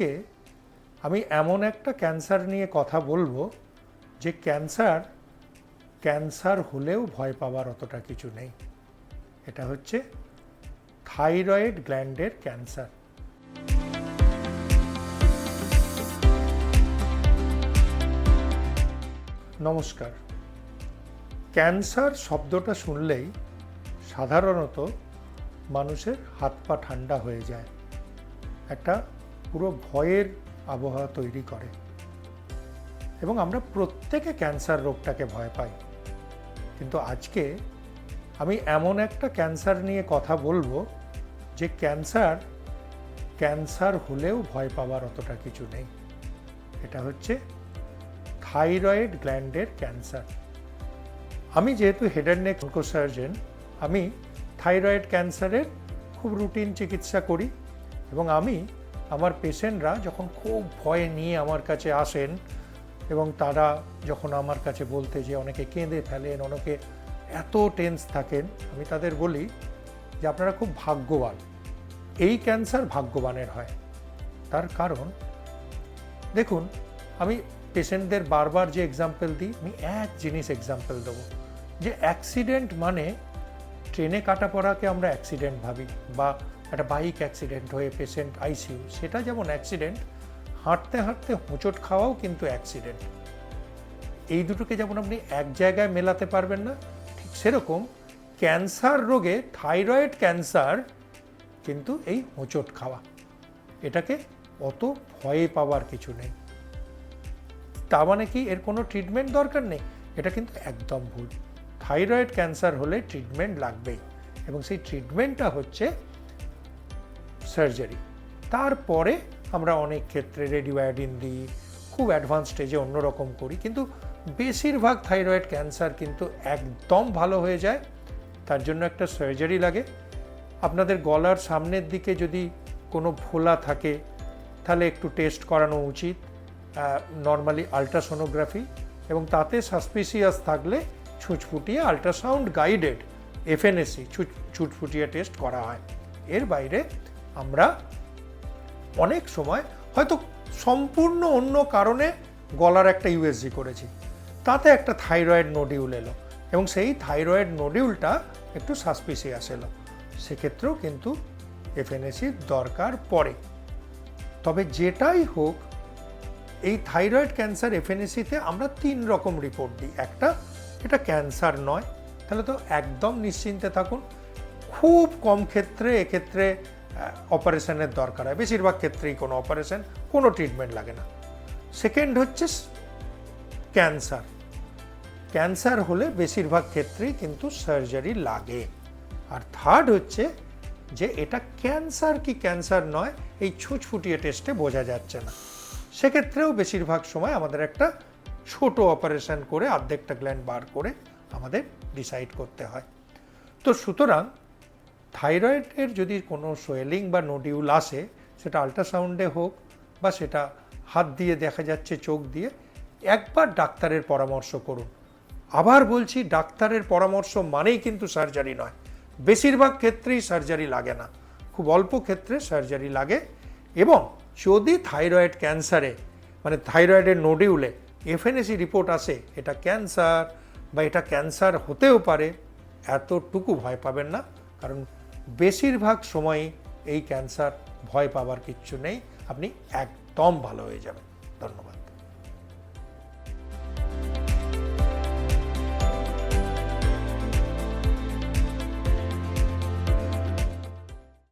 আজকে আমি এমন একটা ক্যান্সার নিয়ে কথা বলবো যে ক্যান্সার হলেও ভয় পাওয়ার অতটা কিছু নেই। এটা হচ্ছে থাইরয়েড গ্ল্যান্ডের ক্যান্সার। নমস্কার। ক্যান্সার শব্দটা শুনলেই সাধারণত মানুষের হাত পা ঠান্ডা হয়ে যায়, একটা পুরো ভয়ের আবহাওয়া তৈরি করে এবং আমরা প্রত্যেকে ক্যান্সার রোগটাকে ভয় পাই। কিন্তু আজকে আমি এমন একটা ক্যান্সার নিয়ে কথা বলবো যে ক্যান্সার হলেও ভয় পাওয়ার অতটা কিছু নেই। এটা হচ্ছে থাইরয়েড গ্ল্যান্ডের ক্যান্সার। আমি যেহেতু হেড অ্যান্ড নেক অনকোসার্জন, আমি থাইরয়েড ক্যান্সারের খুব রুটিন চিকিৎসা করি এবং আমি আমার পেশেন্টরা যখন খুব ভয় নিয়ে আমার কাছে আসেন এবং তারা যখন আমার কাছে বলতে যে অনেকে কেঁদে ফেলেন, অনেকে এত টেন্স থাকেন, আমি তাদের বলি যে আপনারা খুব ভাগ্যবান। এই ক্যান্সার ভাগ্যবানের হয়। তার কারণ দেখুন, আমি পেশেন্টদের বারবার যে এক্সাম্পল দিই, আমি এক জিনিস এক্সাম্পল দেবো যে অ্যাক্সিডেন্ট মানে ট্রেনে কাটা পড়াকে আমরা অ্যাক্সিডেন্ট ভাবি, বা একটা বাইক অ্যাক্সিডেন্ট হয়ে পেশেন্ট আইসিইউ, সেটা যেমন অ্যাক্সিডেন্ট, হাঁটতে হাঁটতে হোঁচট খাওয়াও কিন্তু অ্যাক্সিডেন্ট। এই দুটোকে যেমন আপনি এক জায়গায় মেলাতে পারবেন না, ঠিক সেরকম ক্যান্সার রোগে থাইরয়েড ক্যান্সার কিন্তু এই হোঁচট খাওয়া, এটাকে অত ভয়ে পাওয়ার কিছু নেই। তা মানে কি এর কোনো ট্রিটমেন্ট দরকার নেই? এটা কিন্তু একদম ভুল। থাইরয়েড ক্যান্সার হলে ট্রিটমেন্ট লাগবেই, এবং সেই ট্রিটমেন্টটা হচ্ছে সার্জারি। তারপরে আমরা অনেক ক্ষেত্রে রেডিওয়ায়োডিন দিই, খুব অ্যাডভান্স স্টেজে অন্যরকম করি, কিন্তু বেশিরভাগ থাইরয়েড ক্যান্সার কিন্তু একদম ভালো হয়ে যায়। তার জন্য একটা সার্জারি লাগে। আপনাদের গলার সামনের দিকে যদি কোনো ফোলা থাকে তাহলে একটু টেস্ট করানো উচিত, নর্মালি আলট্রাসোনোগ্রাফি, এবং তাতে সাসপিসিয়াস থাকলে ছুঁচফুটিয়ে আলট্রাসাউন্ড গাইডেড এফএনএসি ছুঁচফুটিয়ে টেস্ট করা হয়। এর বাইরে আমরা অনেক সময় হয়তো সম্পূর্ণ অন্য কারণে গলার একটা ইউএসজি করেছি, তাতে একটা থাইরয়েড নোডিউল এলো এবং সেই থাইরয়েড নোডিউলটা একটু সাসপিসিয়াস এলো, সেক্ষেত্রেও কিন্তু এফএনএসির দরকার পড়ে। তবে যেটাই হোক, এই থাইরয়েড ক্যান্সার এফএনএসিতে আমরা 3 রকম রিপোর্ট দিই। একটা, এটা ক্যান্সার নয়, তাহলে তো একদম নিশ্চিন্তে থাকুন। খুব কম ক্ষেত্রে এক্ষেত্রে অপারেশনের দরকার হয়, বেশিরভাগ ক্ষেত্রেই কোনো অপারেশন, কোনো ট্রিটমেন্ট লাগে না। সেকেন্ড হচ্ছে ক্যান্সার হলে বেশিরভাগ ক্ষেত্রেই কিন্তু সার্জারি লাগে। আর থার্ড হচ্ছে যে এটা ক্যান্সার কি ক্যান্সার নয়, এই ছুঁচফুটিয়ে টেস্টে বোঝা যাচ্ছে না, সেক্ষেত্রেও বেশিরভাগ সময় আমাদের একটা ছোট অপারেশন করে অর্ধেকটা গ্ল্যান্ড বার করে আমাদের ডিসাইড করতে হয়। তো সুতরাং থাইরয়েডের যদি কোনো সোয়েলিং বা নোডিউল আসে, সেটা আল্ট্রাসাউন্ডে হোক বা সেটা হাত দিয়ে দেখা যাচ্ছে চোখ দিয়ে, একবার ডাক্তারের পরামর্শ করুন। আবার বলছি, ডাক্তারের পরামর্শ মানেই কিন্তু সার্জারি নয়। বেশিরভাগ ক্ষেত্রেই সার্জারি লাগে না, খুব অল্প ক্ষেত্রে সার্জারি লাগে। এবং যদি থাইরয়েড ক্যান্সারে মানে থাইরয়েডের নোডিউলে এফএনএসি রিপোর্ট আসে এটা ক্যান্সার বা এটা ক্যান্সার হতেও পারে, এতটুকু ভয় পাবেন না, কারণ বেশিরভাগ সময়ই এই ক্যান্সার ভয় পাওয়ার কিচ্ছু নেই, আপনি একদম ভালো হয়ে যাবেন। ধন্যবাদ।